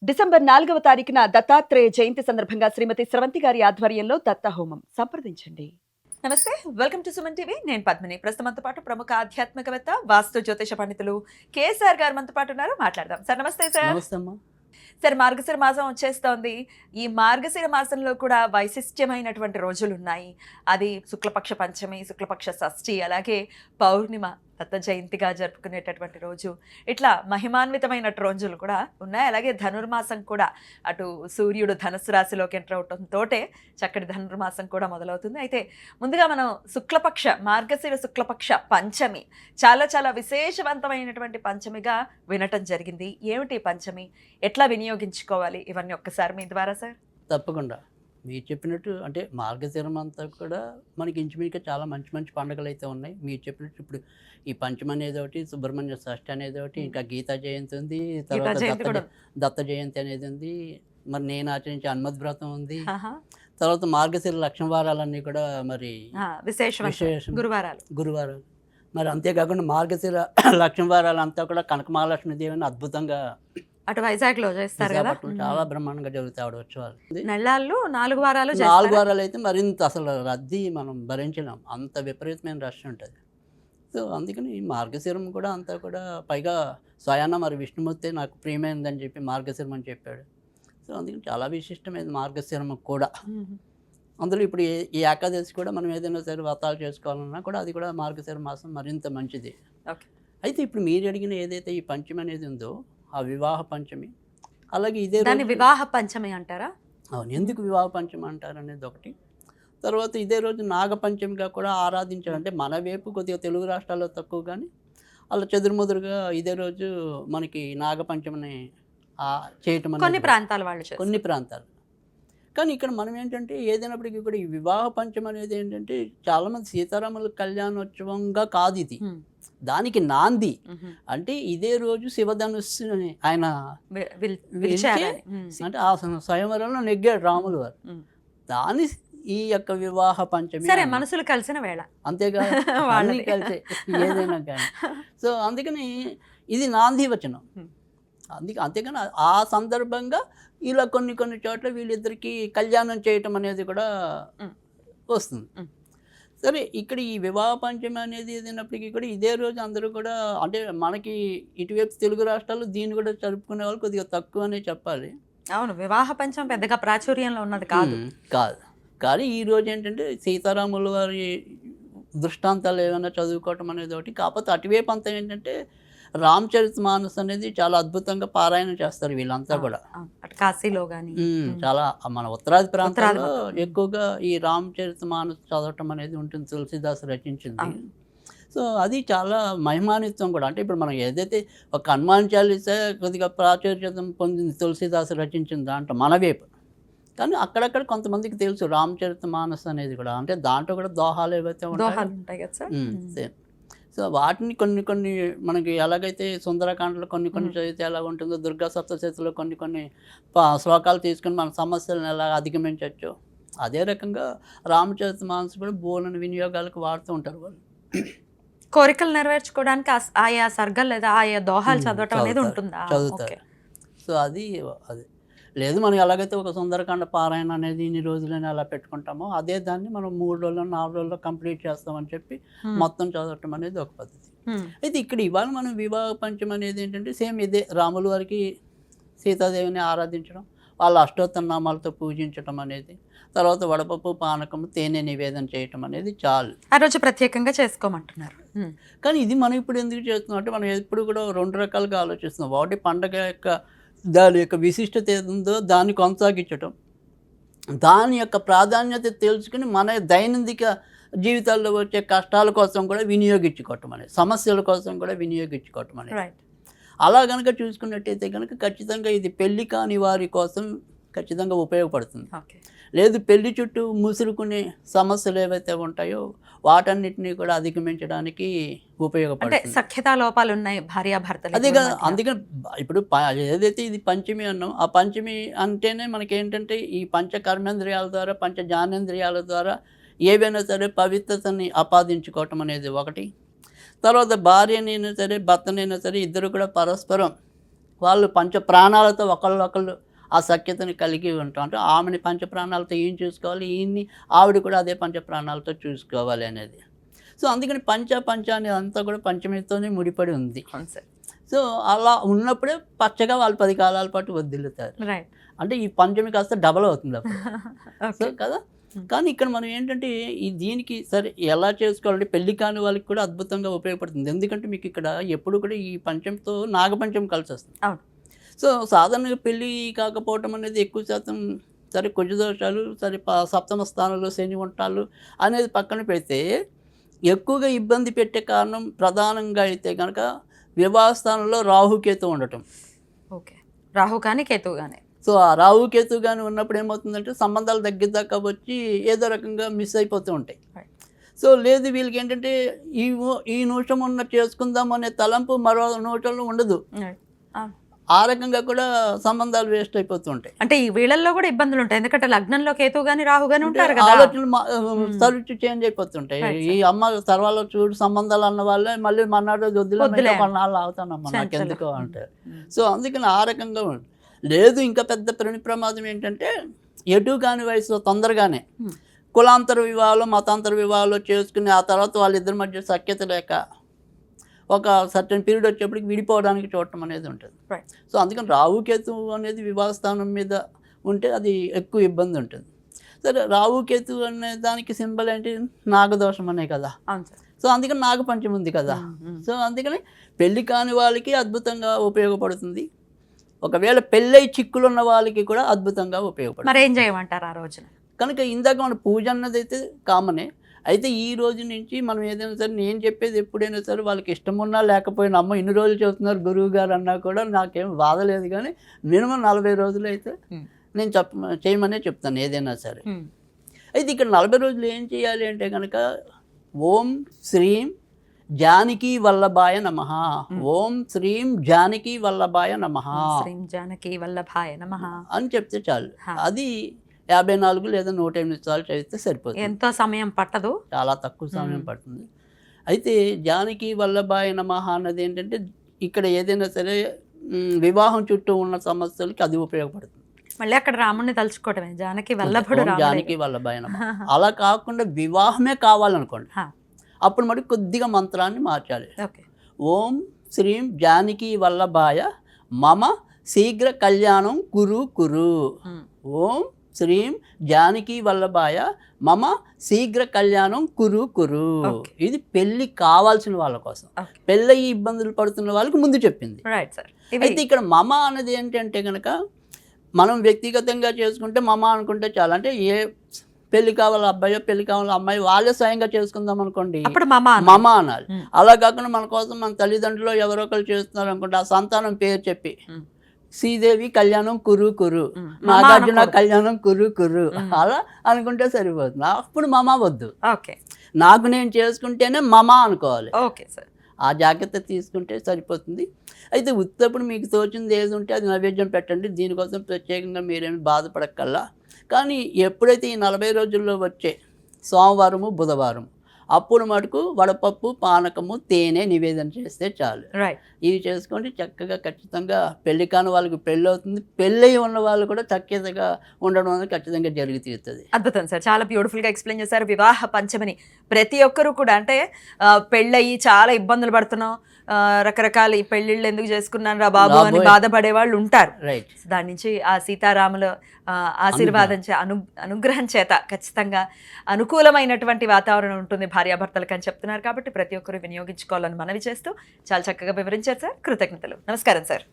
December 4వ తారీఖున దత్తాత్రేయ జయంతి సందర్భంగా శ్రీమతి స్రవంతి గారి ఆధ్వర్యంలో దత్త హోమం సంప్రదించండి. నమస్తే, వెల్కమ్ టు సుమన్ టీవీ. నేను పద్మిని. ప్రస్తుతంతో పాటు ప్రముఖ ఆధ్యాత్మికవేత్త, వాస్తు జ్యోతిష పండితులు కేఎస్ఆర్ గారు మనతో పాటు ఉన్నారు. మాట్లాడదాం. సార్ నమస్తే. సార్ నమస్తే అమ్మా. సార్, మార్గశిర మాసం వచ్చేస్తోంది. ఈ మార్గశిర మాసంలో కూడా వైశిష్ట్యమైనటువంటి రోజులు ఉన్నాయి. అది శుక్లపక్ష పంచమి, శుక్లపక్ష షష్ఠి, అలాగే పౌర్ణిమ, దత్త జయంతిగా జరుపుకునేటటువంటి రోజు, ఇట్లా మహిమాన్వితమైన రోజులు కూడా ఉన్నాయి. అలాగే ధనుర్మాసం కూడా, అటు సూర్యుడు ధనుసు రాశిలోకి ఎంటర్ అవటంతో చక్కటి ధనుర్మాసం కూడా మొదలవుతుంది. అయితే ముందుగా మనం మార్గశిర శుక్లపక్ష పంచమి చాలా చాలా విశేషవంతమైనటువంటి పంచమిగా వినటం జరిగింది. ఏమిటి పంచమి, ఎట్లా వినియోగించుకోవాలి, ఇవన్నీ ఒక్కసారి మీ ద్వారా సార్. తప్పకుండా మీరు చెప్పినట్టు అంటే మార్గశిరం అంతా కూడా మనకి ఇంచుమించుగా చాలా మంచి మంచి పండుగలు అయితే ఉన్నాయి. మీరు చెప్పినట్టు ఇప్పుడు ఈ పంచమి అనేది ఒకటి, సుబ్రహ్మణ్య షష్ఠి అనేది ఒకటి, ఇంకా గీతా జయంతి ఉంది, తర్వాత దత్త జయంతి అనేది ఉంది, మరి నేను ఆచరించే హనుమద్ వ్రతం ఉంది, తర్వాత మార్గశిర లక్ష్మవారాలన్నీ కూడా మరి విశేషం గురువారాలు. మరి అంతేకాకుండా మార్గశిర లక్ష్మవారాలు అంతా కూడా కనక మహాలక్ష్మి దేవిని అద్భుతంగా అటు వైజాగ్ లో చేస్తారు కదా, చాలా బ్రహ్మాండంగా జరుగుతాయి ఆవిడ ఉత్సవాలు. నెలల్లో 4 వారాలు అయితే మరింత అసలు రద్దీ మనం భరించలేం, అంత విపరీతమైన రష్ ఉంటుంది. సో అందుకని మార్గశిరం కూడా అంతా కూడా, పైగా స్వయాన మరి విష్ణుమూర్తి నాకు ప్రియమైనదని చెప్పి మార్గశిరం అని చెప్పాడు. సో అందుకని చాలా విశిష్టమైనది మార్గశిరం కూడా. అందులో ఇప్పుడు ఈ ఏకాదశి కూడా మనం ఏదైనా సరే వ్రతాలు చేసుకోవాలన్నా కూడా అది కూడా మార్గశిర మాసం మరింత మంచిది. అయితే ఇప్పుడు మీరు అడిగిన ఏదైతే ఈ పంచమి అనేది ఉందో, ఆ వివాహ పంచమి, అలాగే ఇదే వివాహ పంచమి అంటారా? అవును, ఎందుకు వివాహ పంచమి అంటారు అనేది ఒకటి. తర్వాత ఇదే రోజు నాగపంచమిగా కూడా ఆరాధించారు. అంటే మన వైపు కొద్దిగా తెలుగు రాష్ట్రాల్లో తక్కువ, కానీ అలా చెదురుముదురుగా ఇదే రోజు మనకి నాగపంచమిని చేయటం అనేది కొన్ని ప్రాంతాలు. కానీ ఇక్కడ మనం ఏంటంటే ఏదైనప్పటికీ కూడా ఈ వివాహ పంచమి అనేది ఏంటంటే చాలామంది సీతారాముల కళ్యాణోత్సవంగా కాదు ఇది, దానికి నాంది. అంటే ఇదే రోజు శివధనుస్సుని ఆయన అంటే ఆ స్వయంవరంలో నెగ్గాడు రాములు వారు. దాని ఈ యొక్క వివాహ పంచమి మనసులు కలిసిన వేళ, అంతేగా వాళ్ళని కలిసే ఏదైనా కానీ. సో అందుకని ఇది నాంది వచనం. అంతేగాని ఆ సందర్భంగా ఇలా కొన్ని చోట్ల వీళ్ళిద్దరికి కళ్యాణం చేయటం అనేది కూడా వస్తుంది. సరే, ఇక్కడ ఈ వివాహ పంచమి అనేది ఏదైనప్పటికీ కూడా ఇదే రోజు అందరూ కూడా, అంటే మనకి ఇటువైపు తెలుగు రాష్ట్రాల్లో దీన్ని కూడా జరుపుకునే వాళ్ళు కొద్దిగా తక్కువ అనే చెప్పాలి. అవును, వివాహ పంచమి పెద్దగా ప్రాచుర్యంలో ఉన్నది కాదు. కానీ ఈ రోజు ఏంటంటే సీతారాముల వారి దృష్టాంతాలు ఏమైనా చదువుకోవటం అనేది ఒకటి. కాకపోతే అటువైపు అంతా ఏంటంటే రామచరితమానస్ అనేది చాలా అద్భుతంగా పారాయణ చేస్తారు వీళ్ళంతా కూడా. కాశీలో కానీ చాలా మన ఉత్తరాది ప్రాంతాల్లో ఎక్కువగా ఈ రామచరితమానస్ చదవటం అనేది ఉంటుంది, తులసిదాస్ రచించింది. సో అది చాలా మహిమాన్వితం కూడా. అంటే ఇప్పుడు మనం ఏదైతే ఒక హనుమాన్ చాలీసా కొద్దిగా ప్రాచుర్యం పొందింది తులసిదాస్ రచించిన దాంట్లో మన వైపు, కానీ అక్కడక్కడ కొంతమందికి తెలుసు రామచరితమానస్ అనేది కూడా. అంటే దాంట్లో కూడా దోహాలు ఏవైతే ఉంటాయి కదా సేమ్. సో వాటిని కొన్ని మనకి ఎలాగైతే సుందరకాండలో కొన్ని చదివితే ఎలా ఉంటుందో, దుర్గా సప్తశతిలో కొన్ని శ్లోకాలు తీసుకుని మన సమస్యలను ఎలా అధిగమించవచ్చు, అదే రకంగా రామచరితమానస్ కూడా బోలని వినియోగాలకు వాడుతూ ఉంటారు వాళ్ళు. కోరికలు నెరవేర్చుకోవడానికి ఆయా సర్గలు లేదా ఆయా దోహాలు చదవటం అనేది ఉంటుందా? చదువుతారు. సో అది లేదు, మనం ఎలాగైతే ఒక సుందరకాండ పారాయణ అనేది ఇన్ని రోజులని అలా పెట్టుకుంటామో, అదే దాన్ని మనం 3 రోజుల్లో 4 రోజుల్లో కంప్లీట్ చేస్తామని చెప్పి మొత్తం చదవటం అనేది ఒక పద్ధతి. అయితే ఇక్కడ ఇవాళ మనం వివాహ పంచమి అనేది ఏంటంటే సేమ్ ఇదే, రాముల వారికి సీతాదేవిని ఆరాధించడం, వాళ్ళ అష్టోత్తర నామాలతో పూజించడం అనేది, తర్వాత వడపప్పు పానకం తేనె నివేదన చేయటం అనేది చాలు. ఆ రోజు ప్రత్యేకంగా చేసుకోమంటున్నారు. కానీ ఇది మనం ఇప్పుడు ఎందుకు చేస్తున్నాం అంటే, మనం ఎప్పుడు కూడా 2 రకాలుగా ఆలోచిస్తున్నాం. ఒకటి పండగ యొక్క దాని యొక్క విశిష్టత ఏదుందో దాన్ని కొనసాగించటం, దాని యొక్క ప్రాధాన్యత తెలుసుకుని మన దైనందిక జీవితాల్లో వచ్చే కష్టాల కోసం కూడా వినియోగించుకోవటం అనేది, సమస్యల కోసం కూడా వినియోగించుకోవటం అనేది. అలా కనుక చూసుకున్నట్టయితే కనుక ఖచ్చితంగా ఇది పెళ్లి కాని వారి కోసం ఖచ్చితంగా ఉపయోగపడుతుంది. లేదు, పెళ్లి చుట్టూ ముసురుకునే సమస్యలు ఏవైతే ఉంటాయో వాటన్నిటినీ కూడా అధిగమించడానికి ఉపయోగపడుతుంది. సఖ్యతా లోపాలు ఉన్నాయి భార్యాభర్తలు, అదే కదా. అందుకని ఇప్పుడు ఏదైతే ఇది పంచమి అన్నాం, ఆ పంచమి అంటేనే మనకేంటంటే ఈ పంచకర్మేంద్రియాల ద్వారా, పంచ జ్ఞానేంద్రియాల ద్వారా ఏవైనా సరే పవిత్రతని ఆపాదించుకోవటం అనేది ఒకటి. తర్వాత భార్యనైనా సరే భర్తనైనా సరే ఇద్దరు కూడా పరస్పరం వాళ్ళు పంచ ప్రాణాలతో ఒకళ్ళు ఆ సఖ్యతని కలిగి ఉంటాం. అంటే ఆమెని పంచ ప్రాణాలతో ఈయన చూసుకోవాలి, ఈయన్ని ఆవిడ కూడా అదే పంచ ప్రాణాలతో చూసుకోవాలి అనేది. సో అందుకని పంచ అనేది అంతా కూడా పంచమితోనే ముడిపడి ఉంది. అవును సార్. సో అలా ఉన్నప్పుడే పచ్చగా వాళ్ళు 10 కాలాల పాటు వర్ధిల్లుతారు. రైట్. అంటే ఈ పంచమి కాస్త డబల్ అవుతుంది అప్పుడు. So okay. కదా. కానీ ఇక్కడ మనం ఏంటంటే ఈ దీనికి సరే ఎలా చేసుకోవాలంటే పెళ్లి కాని వాళ్ళకి కూడా అద్భుతంగా ఉపయోగపడుతుంది. ఎందుకంటే మీకు ఇక్కడ ఎప్పుడు కూడా ఈ పంచమితో నాగపంచమి కలిసి వస్తుంది. అవును. సో సాధారణంగా పెళ్ళి కాకపోవటం అనేది ఎక్కువ శాతం సరే కుజ దోషాలు, సరే సప్తమ స్థానంలో శని ఉంటాలు అనేది పక్కన పెడితే ఎక్కువగా ఇబ్బంది పెట్టే కారణం ప్రధానంగా అయితే కనుక వివాహ స్థానంలో రాహుకేతు ఉండటం. ఓకే. రాహు కానీ కేతు కానీ. సో ఆ రాహుకేతు కానీ ఉన్నప్పుడు ఏమవుతుందంటే సంబంధాలు దగ్గర దాకా వచ్చి ఏదో రకంగా మిస్ అయిపోతూ ఉంటాయి. Right. సో లేదు వీళ్ళకి ఏంటంటే ఈ నిమిషం ఉన్న చేసుకుందాం అనే తలంపు మరో నిమిషంలో ఉండదు. ఆ రకంగా కూడా సంబంధాలు వేస్ట్ అయిపోతూ ఉంటాయి. అంటే ఈ వీళ్ళల్లో కూడా ఇబ్బందులు ఉంటాయి, ఎందుకంటే లగ్నంలో కేతు గాని రాహు గాని ఉంటారు కదా. ఆలోచనలు తరుచు చేంజ్ అయిపోతుంటాయి. ఈ అమ్మ తర్వాత చూడు సంబంధాలు అన్న వాళ్ళే మళ్ళీ మన్నాడు వద్దులే కొన్నాళ్ళు అవుతానమ్మా నాకెందుకో అంటారు. సో అందుకని ఆ రకంగా లేదు. ఇంకా పెద్ద ప్రమాదం ఏంటంటే ఎటు కాని వయసులో తొందరగానే కులాంతర వివాహాలు, మతాంతర వివాహాలు చేసుకుని ఆ తర్వాత వాళ్ళిద్దరి మధ్య సఖ్యత లేక ఒక సర్టెన్ పీరియడ్ వచ్చేప్పటికి విడిపోవడానికి చూడటం అనేది ఉంటుంది. సో అందుకని రాహుకేతు అనేది వివాహ స్థానం మీద ఉంటే అది ఎక్కువ ఇబ్బంది ఉంటుంది. సరే రాహుకేతు అనే దానికి సింబల్ ఏంటి? నాగదోషం అనే కదా. సో అందుకని నాగపంచమి ఉంది కదా. సో అందుకని పెళ్లి కాని వాళ్ళకి అద్భుతంగా ఉపయోగపడుతుంది. ఒకవేళ పెళ్ళై చిక్కులున్న వాళ్ళకి కూడా అద్భుతంగా ఉపయోగపడుతుంది. మరి ఏం చేయమంటారు ఆ రోజున? కనుక ఇందాక మన పూజ అన్నది అయితే కామనే. అయితే ఈ రోజు నుంచి మనం ఏదైనా సరే నేను చెప్పేది ఎప్పుడైనా సరే వాళ్ళకి ఇష్టం ఉన్నా లేకపోయినా అమ్మ ఇన్ని రోజులు చెబుతున్నారు గురువు గారు అన్నా కూడా నాకేం బాధ లేదు. కానీ మినిమం 40 రోజులు అయితే నేను చేయమనే చెప్తాను ఏదైనా సరే. అయితే ఇక్కడ 40 రోజులు ఏం చేయాలి అంటే కనుక ఓం శ్రీం జానకి వల్లభాయ నమః, ఓం శ్రీం జానకి వల్లభాయ నమః, శ్రీం జానకి వల్లభాయ నమః అని చెప్తే చాలు. అది 54 లేదా 108 సార్లు చదివితే సరిపోతుంది. ఎంతో సమయం పట్టదు, చాలా తక్కువ సమయం పడుతుంది. అయితే జానకి వల్లభాయ నమః అన్నది ఏంటంటే ఇక్కడ ఏదైనా సరే వివాహం చుట్టూ ఉన్న సమస్యలకి అది ఉపయోగపడుతుంది. మళ్ళీ అక్కడ రాముడిని తలుచుకోవటమే జానకి వల్లభుడు జానకి వల్లభాయ నమః. అలా కాకుండా వివాహమే కావాలనుకోండి అప్పుడు మరి కొద్దిగా మంత్రాన్ని మార్చాలి. ఓం శ్రీం జానకి వల్లభాయ మమ శీఘ్ర కళ్యాణం కురు కురు. ఓం శ్రీం జానకి వల్లభాయ మమ శీఘ్ర కళ్యాణం కురు కురు. ఇది పెళ్లి కావాల్సిన వాళ్ళ కోసం, పెళ్ళయి ఇబ్బందులు పడుతున్న వాళ్ళకి ముందు చెప్పింది. అయితే ఇక్కడ మమ అన్నది ఏంటంటే కనుక మనం వ్యక్తిగతంగా చేసుకుంటే మమ అనుకుంటే చాలా. అంటే ఏ పెళ్లి కావాలి అబ్బాయో పెళ్లి కావాలి అమ్మాయి వాళ్ళే స్వయంగా చేసుకుందాం అనుకోండి మమ అనాలి. అలా కాకుండా మన కోసం మన తల్లిదండ్రులు ఎవరో ఒకరు చేస్తున్నారు అనుకుంటే ఆ సంతానం పేరు చెప్పి శ్రీదేవి కళ్యాణం కురు కురు, నాగార్జున కళ్యాణం కురు కురు అలా అనుకుంటే సరిపోతుంది. అప్పుడు మమ వద్దు, నాకు నేను చేసుకుంటేనే మమ అనుకోవాలి. ఆ జాగ్రత్త తీసుకుంటే సరిపోతుంది. అయితే ఉత్తప్పుడు మీకు తోచింది ఏది ఉంటే అది నైవేద్యం పెట్టండి. దీనికోసం ప్రత్యేకంగా మీరేమి బాధపడక్కల్లా. కానీ ఎప్పుడైతే ఈ 40 రోజుల్లో వచ్చే సోమవారము బుధవారం అప్పుడు మటుకు వడపప్పు పానకము తేనె నివేదన చేస్తే చాలు. ఇవి చేసుకోండి చక్కగా. ఖచ్చితంగా పెళ్లి కాని వాళ్ళకి పెళ్ళి అవుతుంది, పెళ్ళి ఉన్న వాళ్ళు కూడా చక్కగా ఉండడం అనేది ఖచ్చితంగా జరిగి తీరుతుంది. అద్భుతం సార్, చాలా బ్యూటిఫుల్గా ఎక్స్ప్లెయిన్ చేశారు. వివాహ పంచమిని ప్రతి ఒక్కరు కూడా అంటే పెళ్ళయి చాలా ఇబ్బందులు పడుతున్నాం, రకరకాల ఈ పెళ్ళిళ్ళు ఎందుకు చేసుకున్నాను రా బాబు అని బాధపడే వాళ్ళు ఉంటారు. దాని నుంచి ఆ సీతారాముల ఆశీర్వాదం అనుగ్రహం చేత ఖచ్చితంగా అనుకూలమైనటువంటి వాతావరణం ఉంటుంది భార్యాభర్తలకు అని చెప్తున్నారు. కాబట్టి ప్రతి ఒక్కరు వినియోగించుకోవాలని మనవి చేస్తూ చాలా చక్కగా వివరించారు సార్. కృతజ్ఞతలు. నమస్కారం సార్.